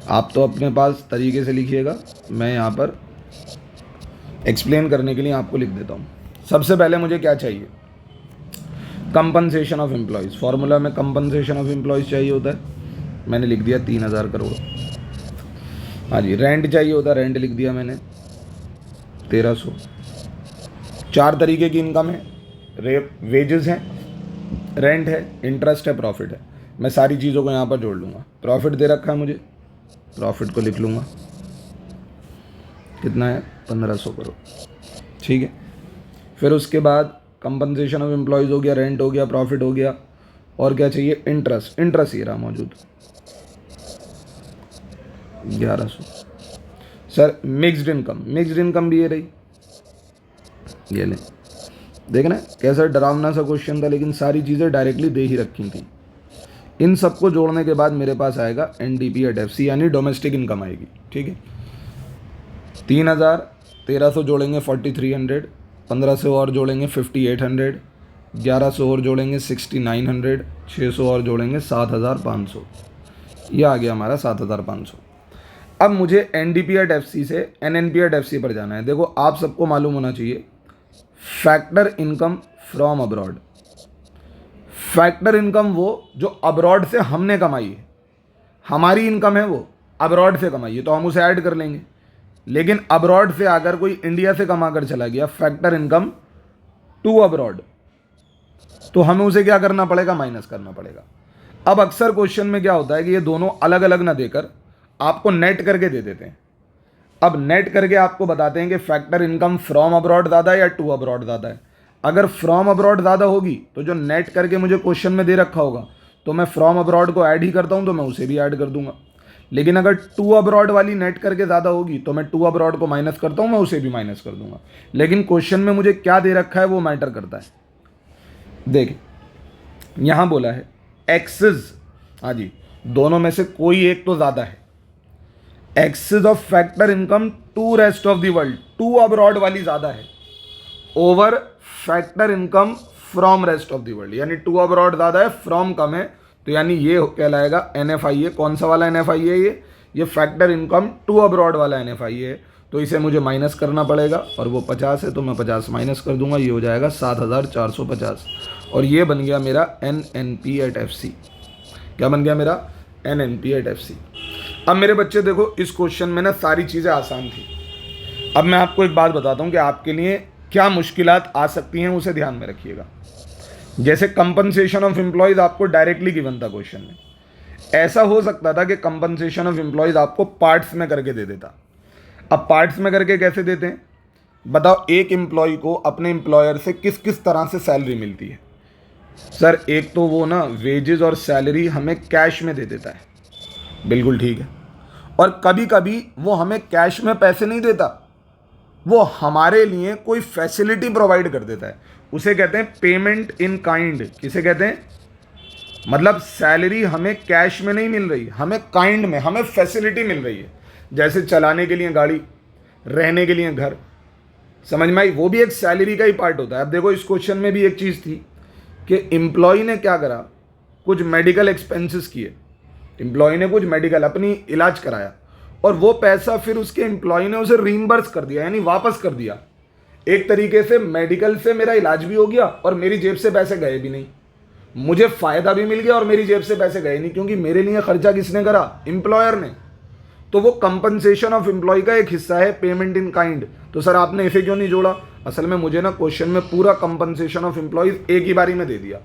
आप तो अपने पास तरीके से लिखिएगा, मैं यहाँ पर एक्सप्लेन करने के लिए आपको लिख देता हूँ। सबसे पहले मुझे क्या चाहिए? Compensation of employees. फार्मूला में कंपनसेशन ऑफ एम्प्लॉयज़ चाहिए होता है, मैंने लिख दिया 3,000 करोड़। हाँ जी, रेंट चाहिए होता है, रेंट लिख दिया मैंने 1,300। 4 तरीके की इनकम है, वेजेस हैं, रेंट है, इंटरेस्ट है, प्रॉफिट है। मैं सारी चीज़ों को यहाँ पर जोड़ लूँगा। प्रॉफिट दे रखा है मुझे, प्रॉफिट को लिख लूँगा, कितना है? 1,500 करोड़, ठीक है। फिर उसके बाद कंपनसेशन ऑफ एम्प्लॉयज़ हो गया, रेंट हो गया, प्रॉफिट हो गया, और क्या चाहिए? इंटरेस्ट। इंटरेस्ट ये रहा मौजूद 1,100। Sir mixed income, mixed income भी ये रही, ये लें। देखना कैसा डरावना सा क्वेश्चन था, लेकिन सारी चीज़ें डायरेक्टली दे ही रखी थी। इन सबको जोड़ने के बाद मेरे पास आएगा NDP/FC, यानी डोमेस्टिक इनकम आएगी, ठीक है। 3,000, 1,300 जोड़ेंगे 4,300, 1,500 और जोड़ेंगे 5,800, 1,100 और जोड़ेंगे 6,900, 600 और जोड़ेंगे 7,500। ये आ गया हमारा 7,500। अब मुझे NDP/FC से NNP/FC पर जाना है। देखो, आप सबको मालूम होना चाहिए, factor income from abroad, factor income वो जो अब्रॉड से हमने कमाई है, हमारी इनकम है वो अब्रॉड से कमाई है, तो हम उसे ऐड कर लेंगे। लेकिन अब्रॉड से अगर कोई इंडिया से कमा कर चला गया, फैक्टर इनकम टू अब्रॉड, तो हमें उसे क्या करना पड़ेगा, माइनस करना पड़ेगा। अब अक्सर क्वेश्चन में क्या होता है कि ये दोनों अलग अलग ना देकर आपको नेट करके दे देते हैं। अब नेट करके आपको बताते हैं कि फैक्टर इनकम फ्रॉम अब्रॉड ज़्यादा है या टू अब्रॉड ज़्यादा है। अगर फ्रॉम अब्रॉड ज़्यादा होगी तो जो नेट करके मुझे क्वेश्चन में दे रखा होगा तो मैं फ्रॉम अब्रॉड को ऐड ही करता हूँ, तो मैं उसे भी ऐड कर दूंगा। लेकिन अगर टू अब्रॉड वाली नेट करके ज़्यादा होगी तो मैं टू अब्रॉड को माइनस करता हूँ, मैं उसे भी माइनस कर दूंगा। लेकिन क्वेश्चन में मुझे क्या दे रखा है वो मैटर करता है। देखिए यहाँ बोला है एक्सेस, हाँ जी, दोनों में से कोई एक तो ज़्यादा है। Excess of factor income to rest of the world, to abroad वाली ज़्यादा है over factor income from rest of the world, यानी टू अब्रॉड ज़्यादा है, फ्रॉम कम है, तो यानी ये कहलाएगा NFIA। कौन सा वाला NFIA ये फैक्टर इनकम टू अब्रॉड वाला NFIA है। तो इसे मुझे माइनस करना पड़ेगा और वो 50 है, तो मैं 50 माइनस कर दूंगा, ये हो जाएगा 7450 और ये बन गया मेरा NNP@FC। क्या बन गया मेरा NNP@FC। अब मेरे बच्चे देखो, इस क्वेश्चन में ना सारी चीज़ें आसान थी। अब मैं आपको एक बात बताता हूँ कि आपके लिए क्या मुश्किलात आ सकती हैं, उसे ध्यान में रखिएगा। जैसे कंपनसेशन ऑफ एम्प्लॉयज़ आपको डायरेक्टली गिवन था क्वेश्चन में, ऐसा हो सकता था कि कंपनसेशन ऑफ एम्प्लॉयज़ आपको पार्ट्स में करके दे देता। अब पार्ट्स में करके कैसे देते हैं बताओ। एक एम्प्लॉय को अपने एम्प्लॉयर से किस किस तरह से सैलरी मिलती है? सर एक तो वो ना वेजेस और सैलरी हमें कैश में दे देता है, बिल्कुल ठीक है। और कभी कभी वो हमें कैश में पैसे नहीं देता, वो हमारे लिए कोई फैसिलिटी प्रोवाइड कर देता है, उसे कहते हैं पेमेंट इन काइंड। किसे कहते हैं? मतलब सैलरी हमें कैश में नहीं मिल रही, हमें काइंड में, हमें फैसिलिटी मिल रही है। जैसे चलाने के लिए गाड़ी, रहने के लिए घर, समझ में आई? वो भी एक सैलरी का ही पार्ट होता है। अब देखो इस क्वेश्चन में भी एक चीज़ थी कि एम्प्लॉय ने क्या करा, कुछ मेडिकल एक्सपेंसेस किए, एम्प्लॉय ने कुछ मेडिकल अपनी इलाज कराया और वो पैसा फिर उसके एम्प्लॉय ने उसे रीइंबर्स कर दिया, यानी वापस कर दिया। एक तरीके से मेडिकल से मेरा इलाज भी हो गया और मेरी जेब से पैसे गए भी नहीं, मुझे फ़ायदा भी मिल गया और मेरी जेब से पैसे गए नहीं, क्योंकि मेरे लिए खर्चा किसने करा? एम्प्लॉयर ने। तो वो कंपनसेशन ऑफ एम्प्लॉय का एक हिस्सा है पेमेंट इन काइंड। तो सर आपने इसे क्यों नहीं जोड़ा? असल में मुझे ना क्वेश्चन में पूरा कंपनसेशन ऑफ एम्प्लॉयज एक ही बारी में दे दिया,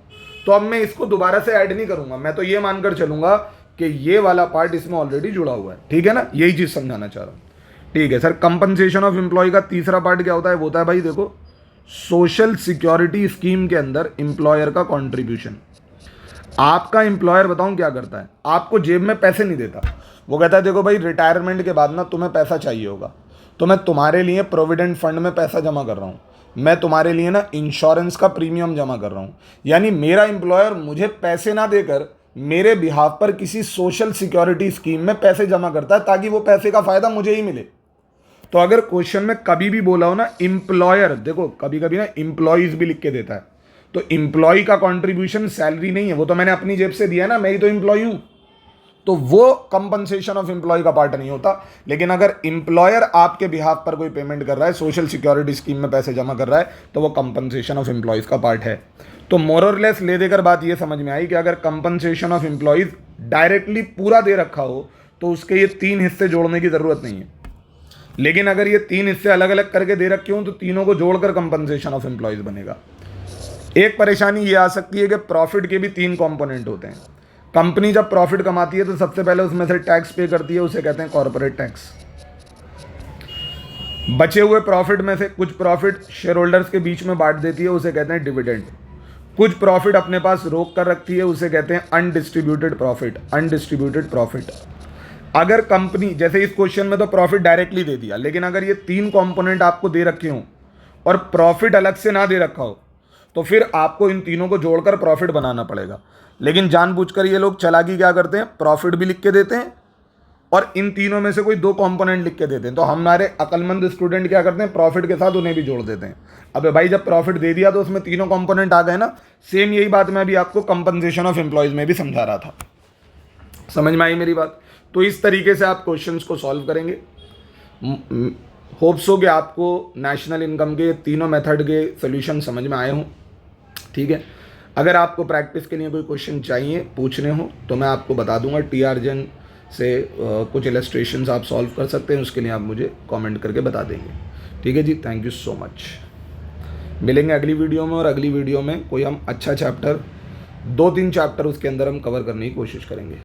तो अब मैं इसको दोबारा से ऐड नहीं करूंगा। मैं तो ये मानकर चलूंगा कि ये वाला पार्ट इसमें ऑलरेडी जुड़ा हुआ है, ठीक है ना? यही चीज़ समझाना चाह रहा हूँ, ठीक है सर। कंपनसेशन ऑफ एम्प्लॉय का तीसरा पार्ट क्या होता है? वो होता है भाई देखो, सोशल सिक्योरिटी स्कीम के अंदर एम्प्लॉयर का कॉन्ट्रीब्यूशन। आपका एम्प्लॉयर बताऊं क्या करता है? आपको जेब में पैसे नहीं देता, वो कहता है देखो भाई रिटायरमेंट के बाद ना तुम्हें पैसा चाहिए होगा, तो मैं तुम्हारे लिए प्रोविडेंट फंड में पैसा जमा कर रहा हूँ, मैं तुम्हारे लिए ना इंश्योरेंस का प्रीमियम जमा कर रहा हूँ। यानी मेरा एम्प्लॉयर मुझे पैसे ना देकर मेरे बिहाफ पर किसी सोशल सिक्योरिटी स्कीम में पैसे जमा करता है, ताकि वो पैसे का फ़ायदा मुझे ही मिले। तो अगर क्वेश्चन में कभी भी बोला हो ना एम्प्लॉयर, देखो कभी कभी ना एम्प्लॉयज़ भी लिख के देता है, तो एम्प्लॉय का कंट्रीब्यूशन सैलरी नहीं है, वो तो मैंने अपनी जेब से दिया ना, मैं ही तो एम्प्लॉय हूँ, तो वो कंपनसेशन ऑफ एम्प्लॉय का पार्ट नहीं होता। लेकिन अगर एम्प्लॉयर आपके बिहाफ पर कोई पेमेंट कर रहा है, सोशल सिक्योरिटी स्कीम में पैसे जमा कर रहा है, तो वो कंपनसेशन ऑफ एम्प्लॉयज़ का पार्ट है। तो मोर और लेस ले देकर बात ये समझ में आई कि अगर कंपनसेशन ऑफ एम्प्लॉयज़ डायरेक्टली पूरा दे रखा हो तो उसके ये तीन हिस्से जोड़ने की ज़रूरत नहीं है। लेकिन अगर ये तीन हिस्से अलग अलग करके दे रखे हों तो तीनों को जोड़कर कंपनसेशन ऑफ एम्प्लॉयज़ बनेगा। एक परेशानी ये आ सकती है कि प्रॉफिट के भी तीन कंपोनेंट होते हैं। कंपनी जब प्रॉफिट कमाती है तो सबसे पहले उसमें से टैक्स पे करती है, उसे कहते हैं कॉर्पोरेट टैक्स। बचे हुए प्रॉफिट में से कुछ प्रॉफिट शेयर होल्डर्स के बीच में बांट देती है, उसे कहते हैं डिविडेंड। कुछ प्रॉफिट अपने पास रोक कर रखती है, उसे कहते हैं अनडिस्ट्रीब्यूटेड प्रॉफिट, अनडिस्ट्रीब्यूटेड प्रॉफिट। अगर कंपनी, जैसे इस क्वेश्चन में तो प्रॉफिट डायरेक्टली दे दिया, लेकिन अगर ये तीन कंपोनेंट आपको दे रखे हों और प्रॉफिट अलग से ना दे रखा हो तो फिर आपको इन तीनों को जोड़कर प्रॉफिट बनाना पड़ेगा। लेकिन जानबूझकर ये लोग चालाकी क्या करते हैं, प्रॉफिट भी लिख के देते हैं और इन तीनों में से कोई दो कंपोनेंट लिख के देते हैं। तो हमारे अक्लमंद स्टूडेंट क्या करते हैं, प्रॉफिट के साथ उन्हें भी जोड़ देते हैं। अबे भाई जब प्रॉफिट दे दिया तो उसमें तीनों कंपोनेंट आ गए ना। सेम यही बात मैं अभी आपको कंपनसेशन ऑफ एम्प्लॉयज़ में भी समझा रहा था। समझ में आई मेरी बात? तो इस तरीके से आप क्वेश्चंस को सॉल्व करेंगे। होप्स हो कि आपको नेशनल इनकम के तीनों मेथड के सोल्यूशन समझ में आए हों, ठीक है। अगर आपको प्रैक्टिस के लिए कोई क्वेश्चन चाहिए पूछने हो तो मैं आपको बता दूंगा। TRGen से कुछ इलस्ट्रेशंस आप सॉल्व कर सकते हैं, उसके लिए आप मुझे कमेंट करके बता देंगे। ठीक है जी, थैंक यू सो मच। मिलेंगे अगली वीडियो में, और अगली वीडियो में कोई हम अच्छा चैप्टर 2-3 चैप्टर उसके अंदर हम कवर करने की कोशिश करेंगे।